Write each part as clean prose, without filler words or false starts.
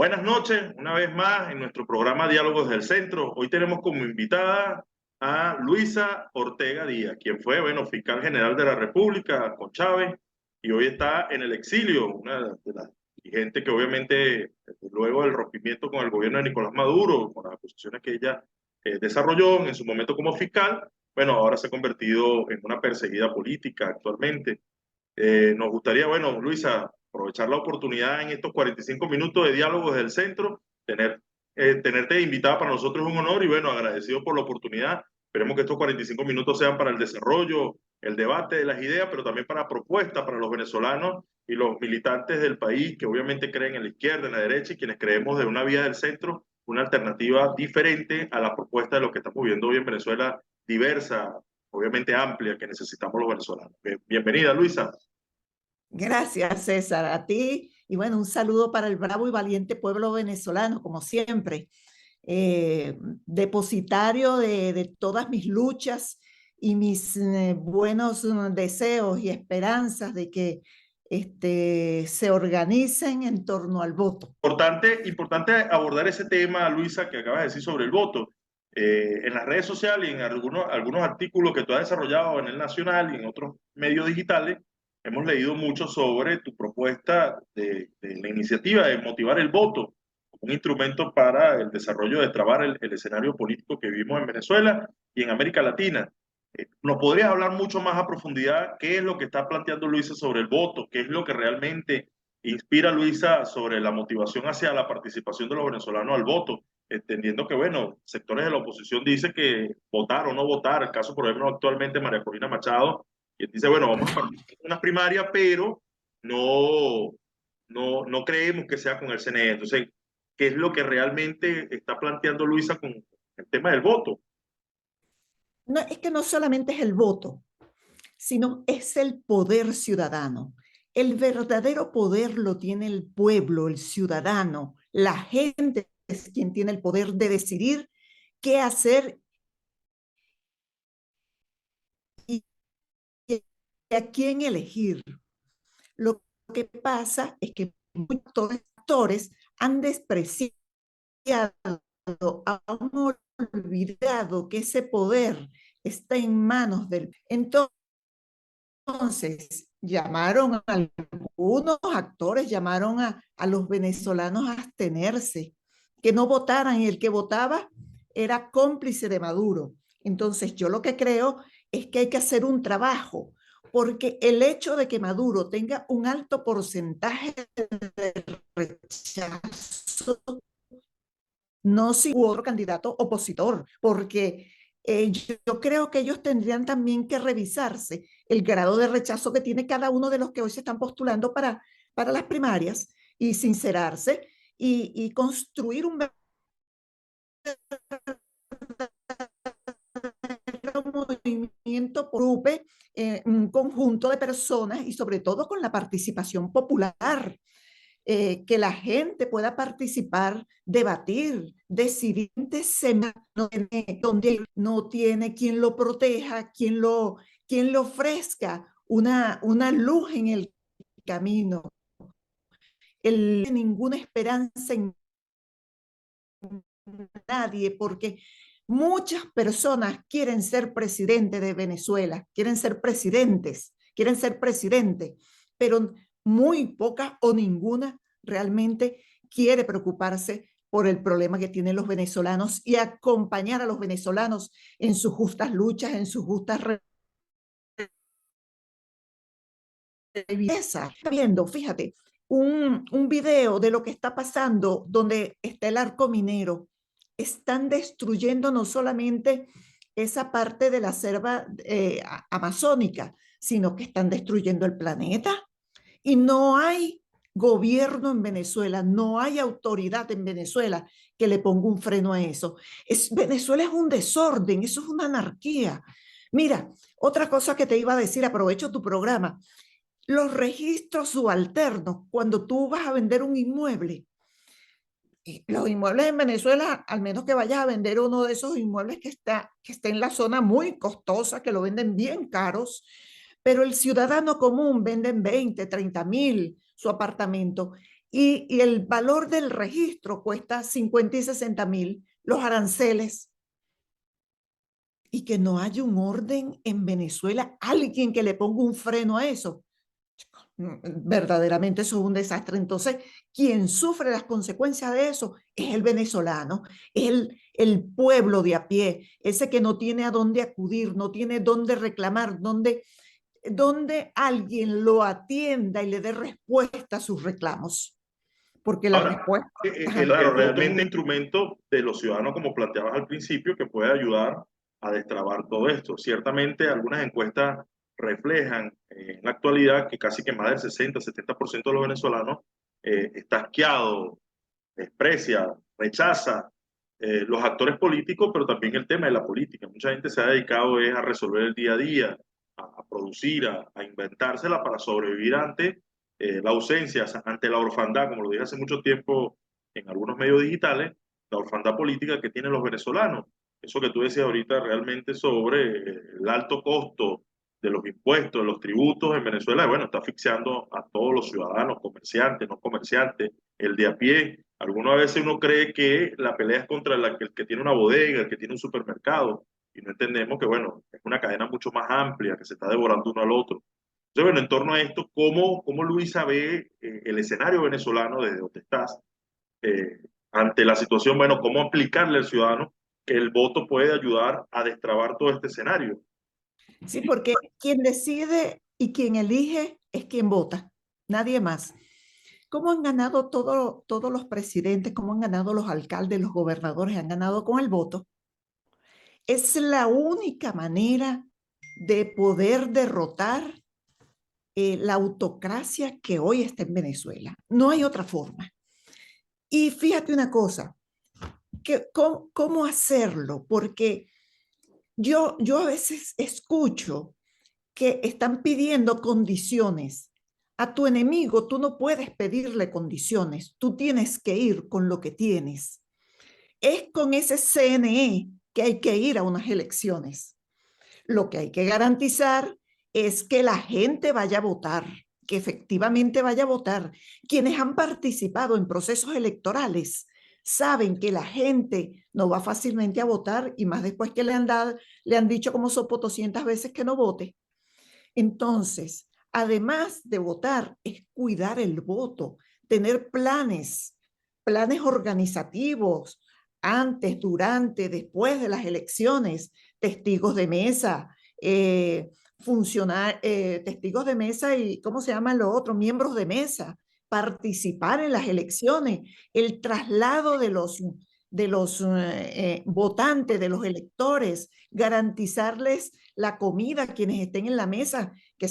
Buenas noches, una vez más en nuestro programa Diálogos del Centro. Hoy tenemos como invitada a Luisa Ortega Díaz, quien fue, bueno, fiscal general de la República con Chávez y hoy está en el exilio, una de las dirigentes que obviamente luego del rompimiento con el gobierno de Nicolás Maduro, con las acusaciones que ella desarrolló en su momento como fiscal, bueno, ahora se ha convertido en una perseguida política actualmente. Nos gustaría, bueno, Luisa, aprovechar la oportunidad en estos 45 minutos de diálogos del centro, tenerte invitada para nosotros es un honor y bueno, agradecido por la oportunidad. Esperemos que estos 45 minutos sean para el desarrollo, el debate de las ideas, pero también para propuestas para los venezolanos y los militantes del país que obviamente creen en la izquierda, en la derecha y quienes creemos de una vía del centro, una alternativa diferente a la propuesta de lo que estamos viendo hoy en Venezuela, diversa, obviamente amplia, que necesitamos los venezolanos. Bienvenida, Luisa. Gracias, César, a ti. Y bueno, un saludo para el bravo y valiente pueblo venezolano, como siempre, depositario de todas mis luchas y mis buenos deseos y esperanzas de que se organicen en torno al voto. Importante abordar ese tema, Luisa, que acabas de decir sobre el voto. En las redes sociales y en algunos artículos que tú has desarrollado en el Nacional y en otros medios digitales, hemos leído mucho sobre tu propuesta de la iniciativa de motivar el voto como un instrumento para el desarrollo de trabar el escenario político que vivimos en Venezuela y en América Latina. ¿Nos podrías hablar mucho más a profundidad qué es lo que está planteando Luisa sobre el voto? ¿Qué es lo que realmente inspira a Luisa sobre la motivación hacia la participación de los venezolanos al voto? Entendiendo que, bueno, sectores de la oposición dicen que votar o no votar, el caso, por ejemplo, actualmente María Corina Machado, quien dice, bueno, vamos a participar en unas primarias, pero no creemos que sea con el CNE. Entonces, ¿qué es lo que realmente está planteando Luisa con el tema del voto? No, es que no solamente es el voto, sino es el poder ciudadano. El verdadero poder lo tiene el pueblo, el ciudadano. La gente es quien tiene el poder de decidir qué hacer y a quién elegir. Lo que pasa es que muchos actores han despreciado, han olvidado que ese poder está en manos del... Entonces, llamaron a algunos actores, llamaron a los venezolanos a abstenerse, que no votaran y el que votaba era cómplice de Maduro. Entonces, yo lo que creo es que hay que hacer un trabajo, porque el hecho de que Maduro tenga un alto porcentaje de rechazo no si u otro candidato opositor, porque yo creo que ellos tendrían también que revisarse el grado de rechazo que tiene cada uno de los que hoy se están postulando para las primarias y sincerarse y construir un movimiento por un conjunto de personas y sobre todo con la participación popular, que la gente pueda participar, debatir, decidir, donde no tiene quien lo proteja, quien lo ofrezca una luz en el camino, ninguna esperanza en nadie, porque muchas personas quieren ser presidente de Venezuela, quieren ser presidentes, pero muy pocas o ninguna realmente quiere preocuparse por el problema que tienen los venezolanos y acompañar a los venezolanos en sus justas luchas, en sus justas reviesas. Viendo, fíjate, un video de lo que está pasando donde está el arco minero. Están destruyendo no solamente esa parte de la selva amazónica, sino que están destruyendo el planeta. Y no hay gobierno en Venezuela, no hay autoridad en Venezuela que le ponga un freno a eso. Venezuela es un desorden, eso es una anarquía. Mira, otra cosa que te iba a decir, aprovecho tu programa, los registros subalternos, cuando tú vas a vender un inmueble, los inmuebles en Venezuela, al menos que vayas a vender uno de esos inmuebles que está en la zona muy costosa, que lo venden bien caros, pero el ciudadano común vende en 20, 30 mil su apartamento. y el valor del registro cuesta 50 y 60 mil, los aranceles, y que no haya un orden en Venezuela, alguien que le ponga un freno a eso. Verdaderamente eso es un desastre. Entonces, quien sufre las consecuencias de eso es el venezolano, es el pueblo de a pie, ese que no tiene a dónde acudir, no tiene dónde reclamar, donde alguien lo atienda y le dé respuesta a sus reclamos. Porque la Ahora, respuesta, claro, realmente es un instrumento de los ciudadanos, como planteabas al principio, que puede ayudar a destrabar todo esto. Ciertamente, algunas encuestas reflejan en la actualidad que casi que más del 60-70% de los venezolanos está asqueado, desprecia, rechaza los actores políticos, pero también el tema de la política. Mucha gente se ha dedicado a resolver el día a día, a producir, a inventársela para sobrevivir ante la ausencia, ante la orfandad, como lo dije hace mucho tiempo en algunos medios digitales, la orfandad política que tienen los venezolanos. Eso que tú decías ahorita realmente sobre el alto costo de los impuestos, de los tributos en Venezuela, bueno, está asfixiando a todos los ciudadanos, comerciantes, no comerciantes, el de a pie. Algunas veces uno cree que la pelea es contra el que tiene una bodega, el que tiene un supermercado, y no entendemos que, bueno, es una cadena mucho más amplia, que se está devorando uno al otro. Entonces, bueno, en torno a esto, ¿cómo Luisa ve el escenario venezolano desde donde estás eh, ante la situación? Bueno, ¿cómo aplicarle al ciudadano que el voto puede ayudar a destrabar todo este escenario? sí, porque quien decide y quien elige es quien vota, nadie más. ¿Cómo han ganado todos los presidentes? ¿Cómo han ganado los alcaldes, los gobernadores? Han ganado con el voto. Es la única manera de poder derrotar la autocracia que hoy está en Venezuela. No hay otra forma. Y fíjate una cosa, ¿cómo hacerlo? Porque yo a veces escucho que están pidiendo condiciones. A tu enemigo tú no puedes pedirle condiciones, tú tienes que ir con lo que tienes. Es con ese CNE que hay que ir a unas elecciones. Lo que hay que garantizar es que la gente vaya a votar, que efectivamente vaya a votar. Quienes han participado en procesos electorales saben que la gente no va fácilmente a votar y más después que le han dicho como sopo 200 veces que no vote. Entonces, además de votar, es cuidar el voto, tener planes organizativos antes, durante, después de las elecciones, testigos de mesa, testigos de mesa y, ¿cómo se llaman los otros? Miembros de mesa, participar en las elecciones, el traslado de los votantes, de los electores, garantizarles la comida a quienes estén en la mesa, que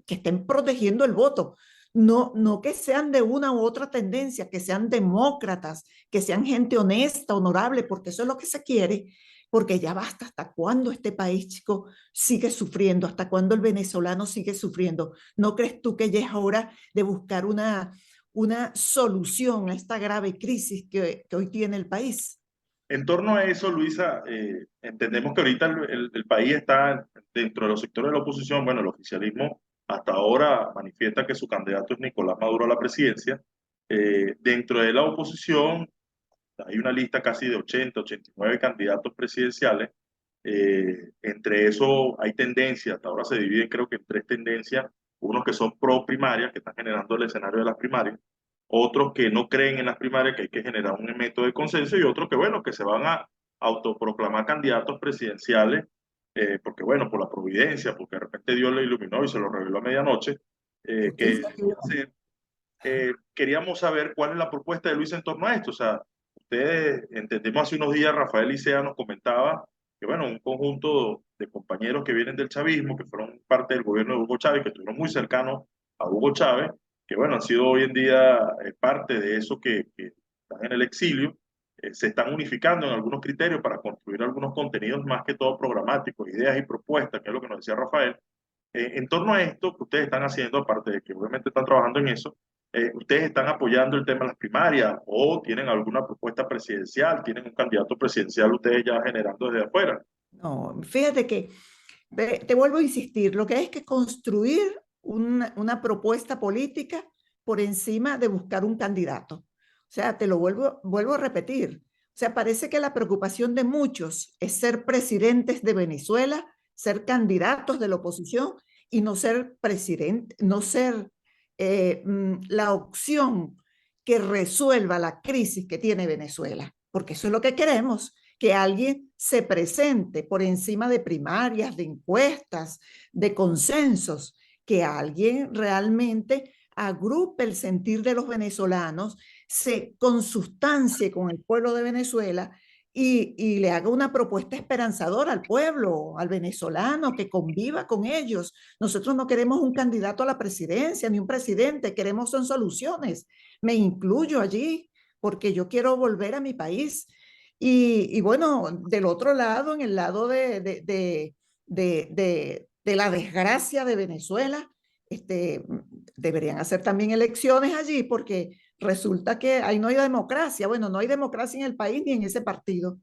estén protegiendo el voto. No que sean de una u otra tendencia, que sean demócratas, que sean gente honesta, honorable, porque eso es lo que se quiere, porque ya basta. ¿Hasta cuándo este país, chico, sigue sufriendo? ¿Hasta cuándo el venezolano sigue sufriendo? ¿No crees tú que ya es hora de buscar una solución a esta grave crisis que hoy tiene el país? En torno a eso, Luisa, entendemos que ahorita el país está dentro de los sectores de la oposición. Bueno, el oficialismo hasta ahora manifiesta que su candidato es Nicolás Maduro a la presidencia. Dentro de la oposición hay una lista casi de 80-89 candidatos presidenciales. Entre eso hay tendencias, hasta ahora se dividen creo que en tres tendencias, unos que son pro primarias, que están generando el escenario de las primarias, otros que no creen en las primarias, que hay que generar un método de consenso, y otros que, bueno, que se van a autoproclamar candidatos presidenciales, porque, bueno, por la providencia, porque de repente Dios le iluminó y se lo reveló a medianoche, ¿Quién que sabe? queríamos saber cuál es la propuesta de Luis en torno a esto. O sea, ustedes, entendemos hace unos días, Rafael Licea nos comentaba que, bueno, un conjunto de compañeros que vienen del chavismo, que fueron parte del gobierno de Hugo Chávez, que estuvieron muy cercanos a Hugo Chávez, que, bueno, han sido hoy en día parte de eso que están en el exilio, se están unificando en algunos criterios para construir algunos contenidos más que todo programáticos, ideas y propuestas, que es lo que nos decía Rafael. En torno a esto que ustedes están haciendo, aparte de que obviamente están trabajando en eso, ¿ustedes están apoyando el tema de las primarias o tienen alguna propuesta presidencial? ¿Tienen un candidato presidencial ustedes ya generando desde afuera? No, fíjate que te vuelvo a insistir, lo que hay es que construir una propuesta política por encima de buscar un candidato. O sea, te lo vuelvo a repetir. O sea, parece que la preocupación de muchos es ser presidentes de Venezuela, ser candidatos de la oposición y no ser presidente, no ser la opción que resuelva la crisis que tiene Venezuela, porque eso es lo que queremos, que alguien se presente por encima de primarias, de encuestas, de consensos, que alguien realmente agrupe el sentir de los venezolanos, se consustancie con el pueblo de Venezuela y le haga una propuesta esperanzadora al pueblo, al venezolano, que conviva con ellos. Nosotros no queremos un candidato a la presidencia ni un presidente, queremos son soluciones. Me incluyo allí porque yo quiero volver a mi país. Y bueno, del otro lado, en el lado de la desgracia de Venezuela, deberían hacer también elecciones allí porque resulta que ahí no hay democracia. Bueno, no hay democracia en el país ni en ese partido.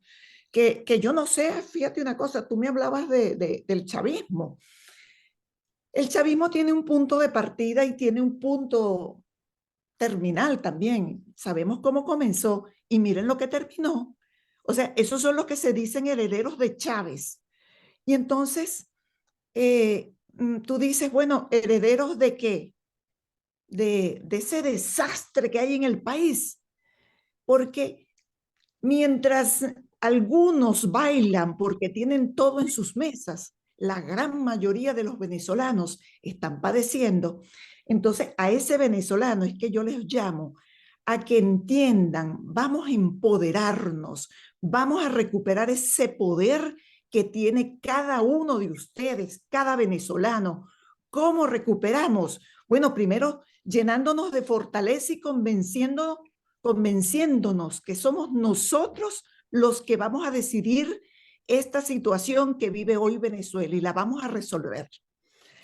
Que yo no sé, fíjate una cosa, tú me hablabas del chavismo. El chavismo tiene un punto de partida y tiene un punto terminal también. Sabemos cómo comenzó y miren lo que terminó. O sea, esos son los que se dicen herederos de Chávez. Y entonces, tú dices, bueno, ¿herederos de qué? De ese desastre que hay en el país. Porque mientras algunos bailan porque tienen todo en sus mesas, la gran mayoría de los venezolanos están padeciendo. Entonces, a ese venezolano es que yo les llamo a que entiendan, vamos a empoderarnos, vamos a recuperar ese poder que tiene cada uno de ustedes, cada venezolano. ¿Cómo recuperamos? Bueno, primero llenándonos de fortaleza y convenciéndonos que somos nosotros los que vamos a decidir esta situación que vive hoy Venezuela y la vamos a resolver.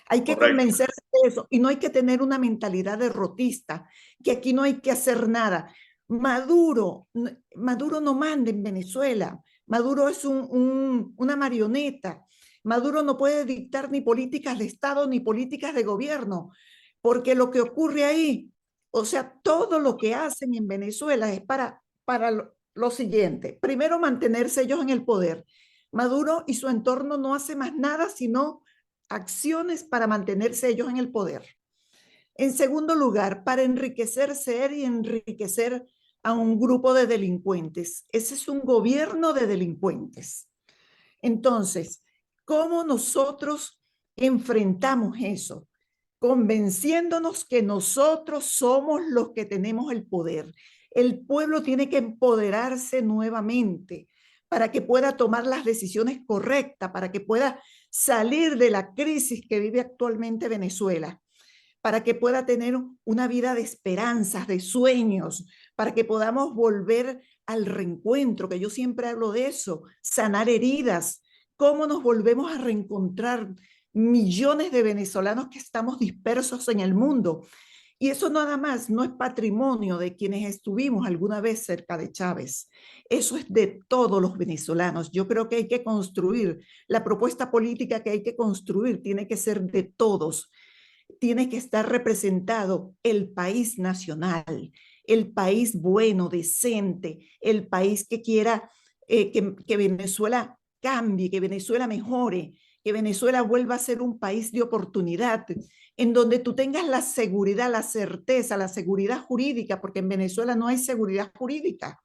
Hay que Correcto. convencerse de eso y no hay que tener una mentalidad derrotista, que aquí no hay que hacer nada. Maduro no manda en Venezuela. Maduro es una marioneta. Maduro no puede dictar ni políticas de Estado ni políticas de gobierno, porque lo que ocurre ahí, o sea, todo lo que hacen en Venezuela es para lo siguiente. Primero, mantenerse ellos en el poder. Maduro y su entorno no hace más nada sino acciones para mantenerse ellos en el poder. En segundo lugar, para enriquecerse y enriquecer a un grupo de delincuentes. Ese es un gobierno de delincuentes. Entonces, ¿cómo nosotros enfrentamos eso? Convenciéndonos que nosotros somos los que tenemos el poder. El pueblo tiene que empoderarse nuevamente para que pueda tomar las decisiones correctas, para que pueda salir de la crisis que vive actualmente Venezuela, para que pueda tener una vida de esperanzas, de sueños, para que podamos volver al reencuentro, que yo siempre hablo de eso, sanar heridas, cómo nos volvemos a reencontrar millones de venezolanos que estamos dispersos en el mundo. Y eso nada más no es patrimonio de quienes estuvimos alguna vez cerca de Chávez. Eso es de todos los venezolanos. Yo creo que hay que construir, la propuesta política que hay que construir tiene que ser de todos. Tiene que estar representado el país nacional, el país bueno, decente, el país que quiera que Venezuela cambie, que Venezuela mejore, que Venezuela vuelva a ser un país de oportunidad, en donde tú tengas la seguridad, la certeza, la seguridad jurídica, porque en Venezuela no hay seguridad jurídica.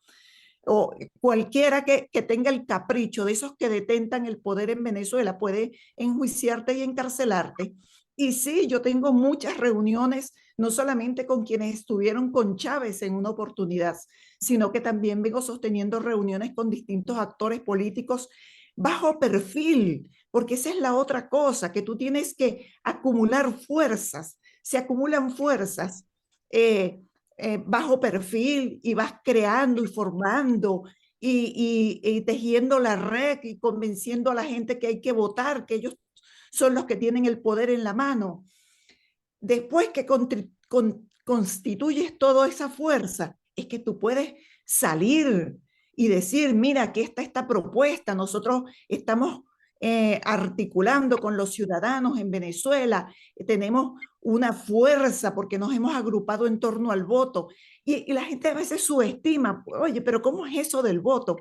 O cualquiera que tenga el capricho de esos que detentan el poder en Venezuela puede enjuiciarte y encarcelarte. Y sí, yo tengo muchas reuniones, no solamente con quienes estuvieron con Chávez en una oportunidad, sino que también vengo sosteniendo reuniones con distintos actores políticos bajo perfil, porque esa es la otra cosa, que tú tienes que acumular fuerzas, se acumulan fuerzas bajo perfil y vas creando y formando y tejiendo la red y convenciendo a la gente que hay que votar, que ellos son los que tienen el poder en la mano. Después que constituyes toda esa fuerza, es que tú puedes salir y decir, mira, aquí está esta propuesta, nosotros estamos articulando con los ciudadanos en Venezuela, tenemos una fuerza porque nos hemos agrupado en torno al voto. Y la gente a veces subestima, oye, pero ¿cómo es eso del voto?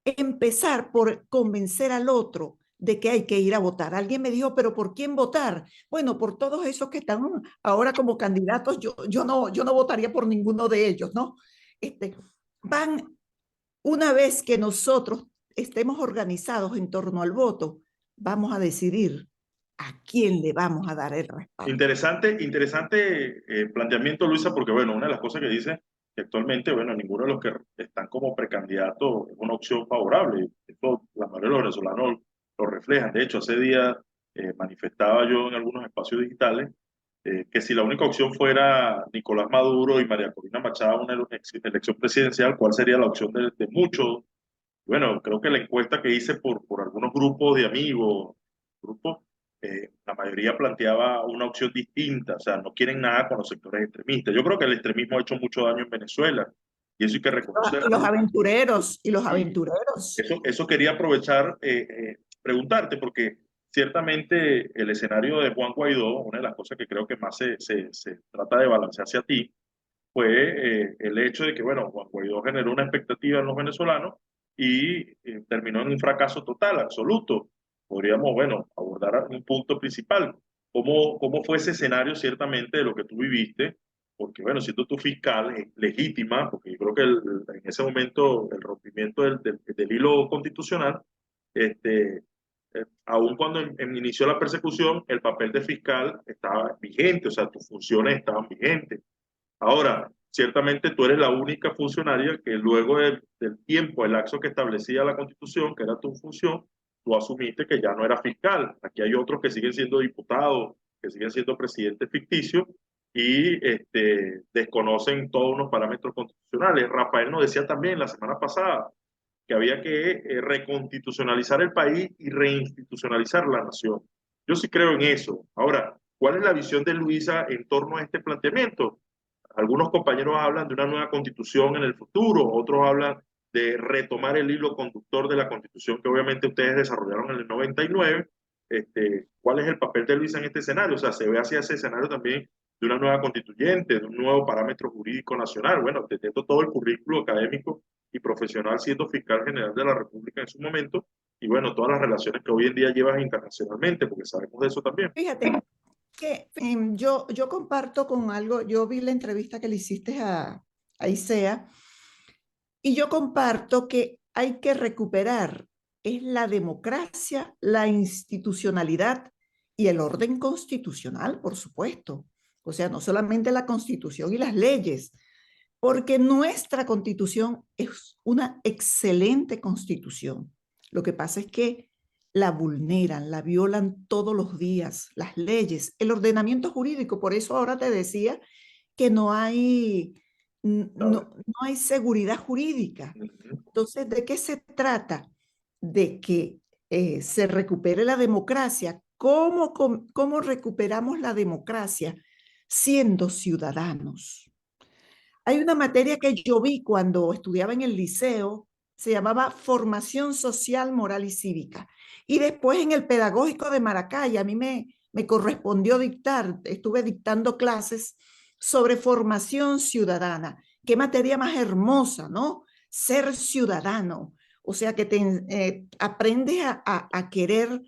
Empezar por convencer al otro de que hay que ir a votar. Alguien me dijo, pero ¿por quién votar? Bueno, por todos esos que están ahora como candidatos, yo no votaría por ninguno de ellos, ¿no? Este, van, una vez que nosotros estemos organizados en torno al voto, vamos a decidir a quién le vamos a dar el respaldo. Interesante planteamiento, Luisa, porque bueno, una de las cosas que dice que actualmente, bueno, ninguno de los que están como precandidatos es una opción favorable. Esto la mayoría de los venezolanos lo reflejan. De hecho, hace días manifestaba yo en algunos espacios digitales que si la única opción fuera Nicolás Maduro y María Corina Machado en una elección presidencial, ¿cuál sería la opción de muchos? Bueno, creo que la encuesta que hice por algunos grupos de amigos, grupos, la mayoría planteaba una opción distinta, o sea, no quieren nada con los sectores extremistas. Yo creo que el extremismo ha hecho mucho daño en Venezuela y eso hay que Y los reconocerlo. aventureros, y los Y aventureros. eso quería aprovechar, preguntarte, porque ciertamente el escenario de Juan Guaidó, una de las cosas que creo que más se trata de balancear hacia ti, fue el hecho de que, bueno, Juan Guaidó generó una expectativa en los venezolanos y terminó en un fracaso total, absoluto. Podríamos, bueno, abordar un punto principal. ¿Cómo fue ese escenario ciertamente de lo que tú viviste? Porque, bueno, siendo tu fiscal legítima, porque yo creo que en ese momento el rompimiento del hilo constitucional, este, aun cuando inició la persecución, el papel de fiscal estaba vigente, o sea, tus funciones estaban vigentes. Ahora, ciertamente tú eres la única funcionaria que luego del tiempo, el lapso que establecía la Constitución, que era tu función, tú asumiste que ya no era fiscal. Aquí hay otros que siguen siendo diputados, que siguen siendo presidentes ficticios y desconocen todos unos parámetros constitucionales. Rafael nos decía también la semana pasada que había que reconstitucionalizar el país y reinstitucionalizar la nación. Yo sí creo en eso. Ahora, ¿cuál es la visión de Luisa en torno a este planteamiento? Algunos compañeros hablan de una nueva constitución en el futuro, otros hablan de retomar el hilo conductor de la constitución que obviamente ustedes desarrollaron en el 99. ¿Cuál es el papel de Luisa en este escenario? O sea, se ve hacia ese escenario también de una nueva constituyente, de un nuevo parámetro jurídico nacional. Bueno, teniendo todo el currículo académico y profesional siendo fiscal general de la República en su momento, y bueno, todas las relaciones que hoy en día llevas internacionalmente, porque sabemos de eso también. Fíjate que yo comparto con algo, yo vi la entrevista que le hiciste a ICEA y yo comparto que hay que recuperar es la democracia, la institucionalidad y el orden constitucional, por supuesto. O sea, no solamente la constitución y las leyes, porque nuestra constitución es una excelente constitución. Lo que pasa es que la vulneran, la violan todos los días, las leyes, el ordenamiento jurídico. Por eso ahora te decía que no hay seguridad jurídica. Entonces, ¿de qué se trata? De que se recupere la democracia. ¿Cómo recuperamos la democracia? Siendo ciudadanos. Hay una materia que yo vi cuando estudiaba en el liceo, se llamaba Formación Social, Moral y Cívica. Y después en el Pedagógico de Maracay, a mí me correspondió dictar, estuve dictando clases sobre formación ciudadana. Qué materia más hermosa, ¿no? Ser ciudadano. O sea, que aprendes a querer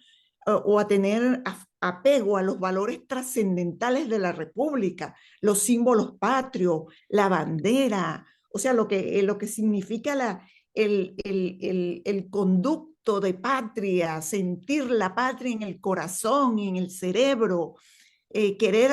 o a tener apego a los valores trascendentales de la República, los símbolos patrios, la bandera, o sea, lo que significa el conducto de patria, sentir la patria en el corazón, en el cerebro, querer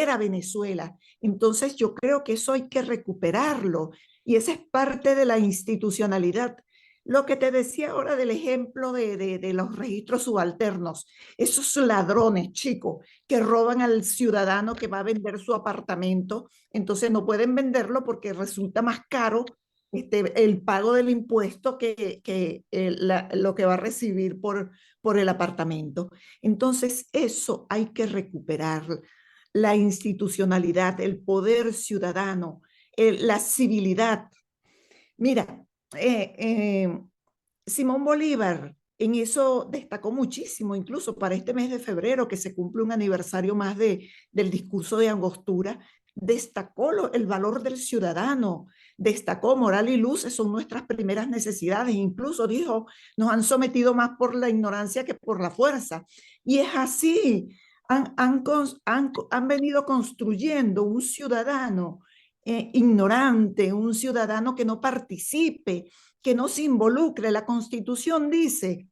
a Venezuela. Entonces yo creo que eso hay que recuperarlo y esa es parte de la institucionalidad. Lo que te decía ahora del ejemplo de los registros subalternos, esos ladrones, chicos, que roban al ciudadano que va a vender su apartamento, entonces no pueden venderlo porque resulta más caro el pago del impuesto que lo que va a recibir por el apartamento. Entonces, eso hay que recuperar, la institucionalidad, el poder ciudadano, la civilidad. Mira, eh, eh, Simón Bolívar en eso destacó muchísimo, incluso para este mes de febrero, que se cumple un aniversario más del discurso de Angostura, destacó el valor del ciudadano, destacó moral y luces son nuestras primeras necesidades, incluso dijo, nos han sometido más por la ignorancia que por la fuerza. Y es así, han venido construyendo un ciudadano ignorante, un ciudadano que no participe, que no se involucre. La Constitución dice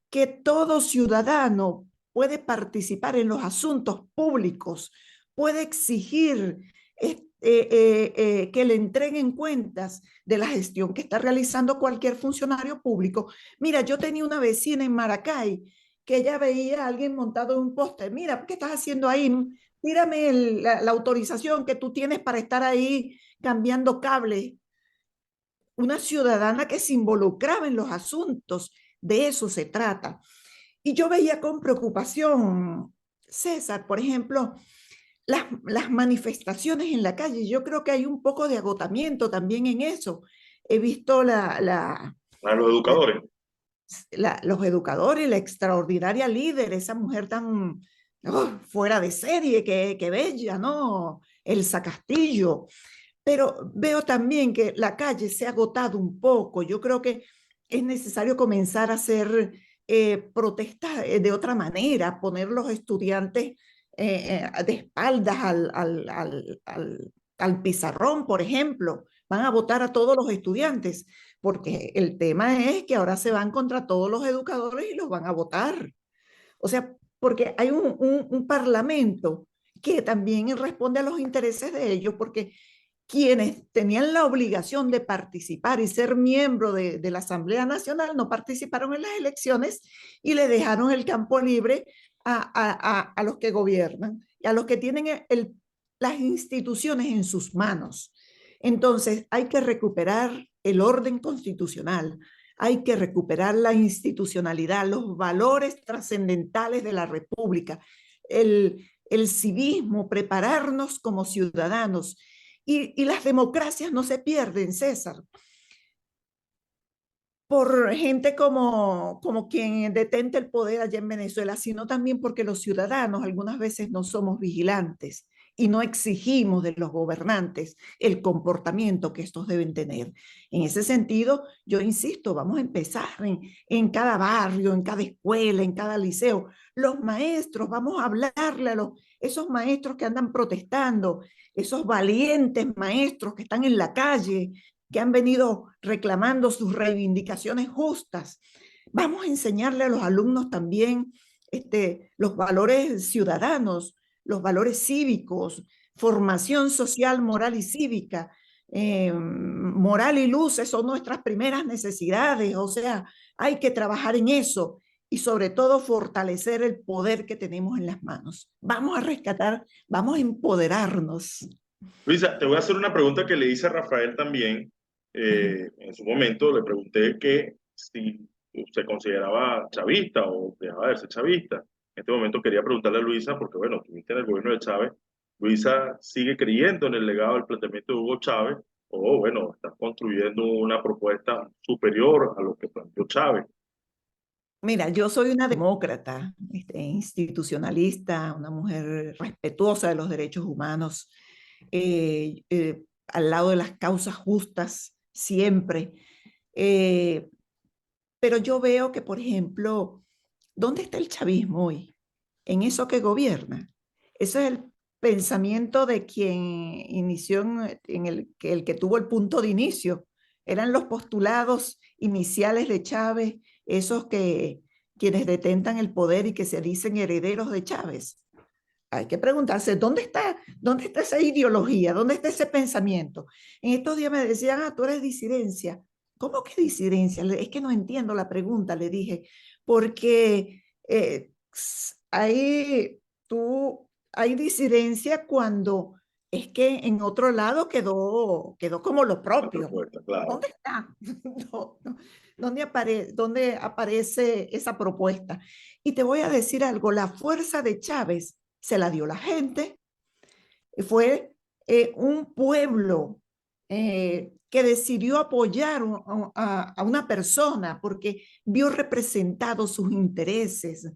que todo ciudadano puede participar en los asuntos públicos, puede exigir que le entreguen cuentas de la gestión que está realizando cualquier funcionario público. Mira, yo tenía una vecina en Maracay que ella veía a alguien montado en un poste. Mira, ¿qué estás haciendo ahí? Tírame la autorización que tú tienes para estar ahí cambiando cables. Una ciudadana que se involucraba en los asuntos, de eso se trata. Y yo veía con preocupación, César, por ejemplo, las manifestaciones en la calle. Yo creo que hay un poco de agotamiento también en eso. He visto A los educadores. los educadores, la extraordinaria líder, esa mujer tan fuera de serie, que bella, ¿no? Elsa Castillo. Pero veo también que la calle se ha agotado un poco. Yo creo que es necesario comenzar a hacer protestas de otra manera, poner los estudiantes de espaldas al pizarrón, por ejemplo. Van a votar a todos los estudiantes, porque el tema es que ahora se van contra todos los educadores y los van a votar. O sea, porque hay un parlamento que también responde a los intereses de ellos, porque quienes tenían la obligación de participar y ser miembro de la Asamblea Nacional no participaron en las elecciones y le dejaron el campo libre a los que gobiernan y a los que tienen las instituciones en sus manos. Entonces hay que recuperar el orden constitucional, hay que recuperar la institucionalidad, los valores trascendentales de la República, el civismo, prepararnos como ciudadanos. Y las democracias no se pierden, César, por gente como quien detenta el poder allá en Venezuela, sino también porque los ciudadanos algunas veces no somos vigilantes y no exigimos de los gobernantes el comportamiento que estos deben tener. En ese sentido, yo insisto, vamos a empezar en cada barrio, en cada escuela, en cada liceo. Los maestros, vamos a hablarle a esos maestros que andan protestando, esos valientes maestros que están en la calle, que han venido reclamando sus reivindicaciones justas. Vamos a enseñarle a los alumnos también los valores ciudadanos, los valores cívicos, formación social, moral y cívica. Moral y luces son nuestras primeras necesidades, o sea, hay que trabajar en eso y sobre todo fortalecer el poder que tenemos en las manos. Vamos a rescatar, vamos a empoderarnos. Luisa, te voy a hacer una pregunta que le hice a Rafael también. En su momento le pregunté que si se consideraba chavista o dejaba de ser chavista. En este momento quería preguntarle a Luisa, porque bueno, estuviste en el gobierno de Chávez. Luisa sigue creyendo en el legado del planteamiento de Hugo Chávez, o bueno, está construyendo una propuesta superior a lo que planteó Chávez. Mira, yo soy una demócrata, institucionalista, una mujer respetuosa de los derechos humanos, al lado de las causas justas siempre. Eh, pero yo veo que, por ejemplo, ¿dónde está el chavismo hoy? En eso que gobierna. Ese es el pensamiento de quien inició en el que tuvo el punto de inicio. Eran los postulados iniciales de Chávez, esos quienes detentan el poder y que se dicen herederos de Chávez. Hay que preguntarse, dónde está esa ideología? ¿Dónde está ese pensamiento? En estos días me decían, tú eres disidencia. ¿Cómo que disidencia? Es que no entiendo la pregunta, le dije, porque hay, hay disidencia cuando es que en otro lado quedó como lo propio. Claro. ¿Dónde está? No, no. ¿Dónde aparece esa propuesta? Y te voy a decir algo, la fuerza de Chávez se la dio la gente, fue un pueblo que que decidió apoyar a una persona porque vio representados sus intereses,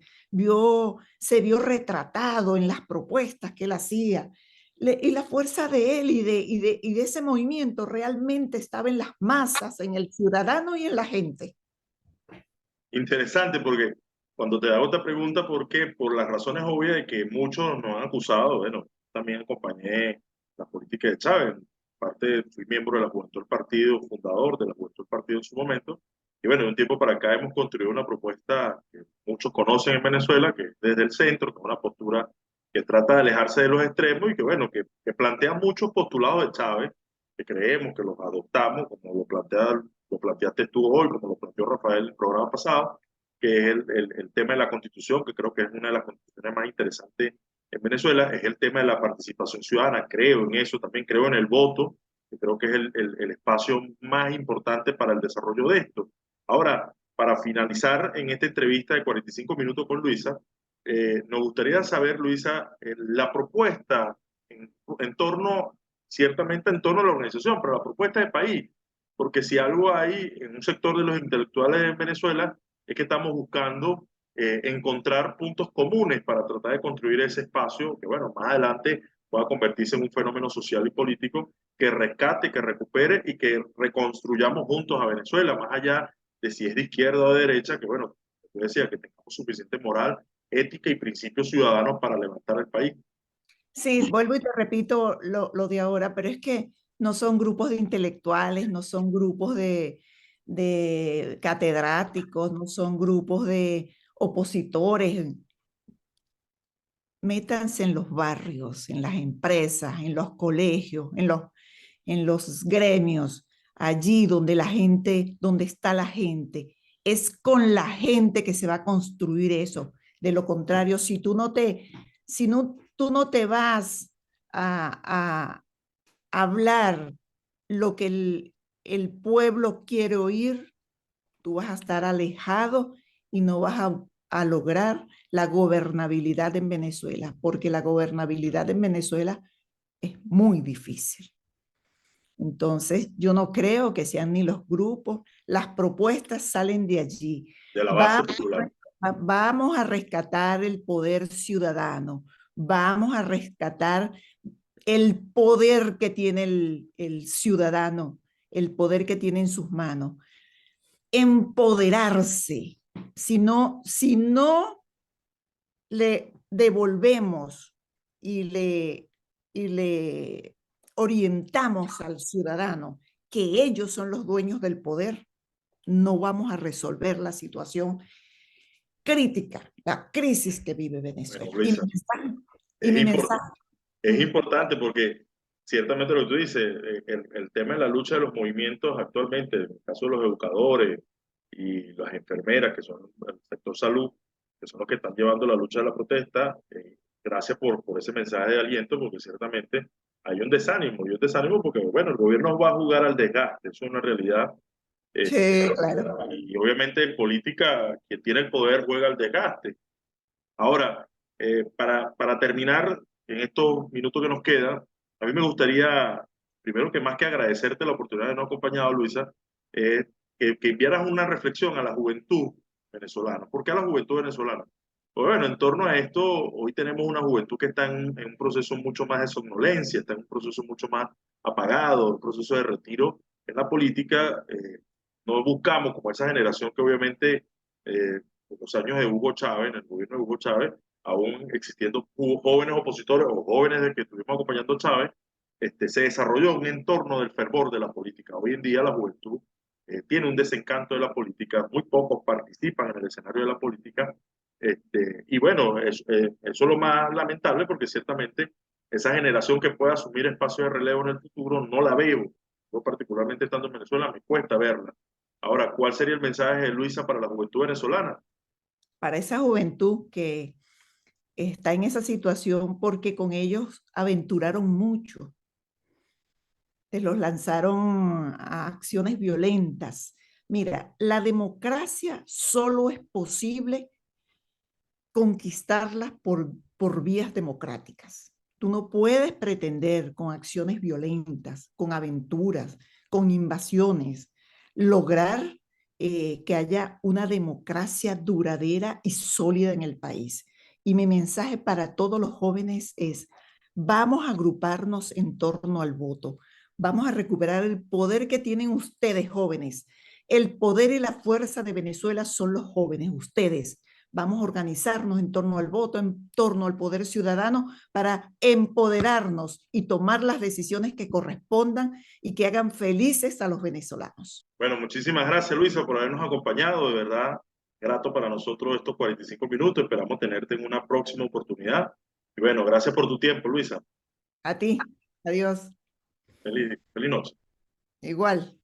se vio retratado en las propuestas que él hacía. Y la fuerza de él y de ese movimiento realmente estaba en las masas, en el ciudadano y en la gente. Interesante porque cuando te hago esta pregunta, ¿por qué? Por las razones obvias de que muchos nos han acusado, bueno, también acompañé la política de Chávez, parte, fui miembro de la Juventud del Partido, fundador de la Juventud del Partido en su momento, y bueno, de un tiempo para acá hemos construido una propuesta que muchos conocen en Venezuela, que es desde el centro, con una postura que trata de alejarse de los extremos y que bueno, que plantea muchos postulados de Chávez, que creemos que los adoptamos, como lo planteaste tú hoy, como lo planteó Rafael en el programa pasado, que es el tema de la constitución, que creo que es una de las constituciones más interesantes en Venezuela, es el tema de la participación ciudadana. Creo en eso, también creo en el voto, que creo que es el espacio más importante para el desarrollo de esto. Ahora, para finalizar en esta entrevista de 45 minutos con Luisa, nos gustaría saber, Luisa, la propuesta en torno, ciertamente en torno a la organización, pero la propuesta de país, porque si algo hay en un sector de los intelectuales en Venezuela es que estamos buscando encontrar puntos comunes para tratar de construir ese espacio que, bueno, más adelante pueda convertirse en un fenómeno social y político que rescate, que recupere y que reconstruyamos juntos a Venezuela, más allá de si es de izquierda o de derecha, que, bueno, yo decía que tengamos suficiente moral, ética y principios ciudadanos para levantar el país. Sí, vuelvo y te repito lo de ahora, pero es que no son grupos de intelectuales, no son grupos de catedráticos, no son grupos de opositores. Métanse en los barrios, en las empresas, en los colegios, en los gremios, allí donde la gente, donde está la gente. Es con la gente que se va a construir eso. De lo contrario, si tú no te vas a hablar lo que el pueblo quiere oír, tú vas a estar alejado y no vas a lograr la gobernabilidad en Venezuela, porque la gobernabilidad en Venezuela es muy difícil. Entonces, yo no creo que sean ni los grupos, las propuestas salen de allí. De la base Vamos, popular. vamos a rescatar el poder ciudadano, vamos a rescatar el poder que tiene el ciudadano, el poder que tiene en sus manos. Empoderarse. Si no le devolvemos y le orientamos al ciudadano que ellos son los dueños del poder, no vamos a resolver la situación crítica, la crisis que vive Bueno, Venezuela. Luisa, Y es, mi import mensaje. es importante porque ciertamente lo que tú dices, el tema de la lucha de los movimientos actualmente, en el caso de los educadores y las enfermeras, que son el sector salud, que son los que están llevando la lucha de la protesta, gracias por ese mensaje de aliento, porque ciertamente hay un desánimo, y un desánimo porque, bueno, el gobierno va a jugar al desgaste, eso es una realidad. Sí, claro. Y obviamente en política, quien tiene el poder juega al desgaste. Ahora, para terminar, en estos minutos que nos quedan, a mí me gustaría, primero que más que agradecerte la oportunidad de no acompañado, Luisa, que enviaras una reflexión a la juventud venezolana. ¿Por qué a la juventud venezolana? Pues bueno, en torno a esto, hoy tenemos una juventud que está en un proceso mucho más de somnolencia, está en un proceso mucho más apagado, un proceso de retiro en la política. No buscamos como esa generación que obviamente en los años de Hugo Chávez, en el gobierno de Hugo Chávez, aún existiendo jóvenes opositores o jóvenes de que estuvimos acompañando a Chávez, se desarrolló un entorno del fervor de la política. Hoy en día la juventud tiene un desencanto de la política, muy pocos participan en el escenario de la política, y bueno, eso es lo más lamentable porque ciertamente esa generación que pueda asumir espacio de relevo en el futuro no la veo. Yo particularmente estando en Venezuela me cuesta verla. Ahora, ¿cuál sería el mensaje de Luisa para la juventud venezolana? Para esa juventud que está en esa situación porque con ellos aventuraron mucho, se los lanzaron a acciones violentas. Mira, la democracia solo es posible conquistarla por vías democráticas. Tú no puedes pretender con acciones violentas, con aventuras, con invasiones, lograr que haya una democracia duradera y sólida en el país. Y mi mensaje para todos los jóvenes es, vamos a agruparnos en torno al voto, vamos a recuperar el poder que tienen ustedes jóvenes. El poder y la fuerza de Venezuela son los jóvenes, ustedes. Vamos a organizarnos en torno al voto, en torno al poder ciudadano para empoderarnos y tomar las decisiones que correspondan y que hagan felices a los venezolanos. Bueno, muchísimas gracias, Luisa, por habernos acompañado. De verdad, grato para nosotros estos 45 minutos. Esperamos tenerte en una próxima oportunidad. Y bueno, gracias por tu tiempo, Luisa. A ti, adiós. Feliz noche. Igual.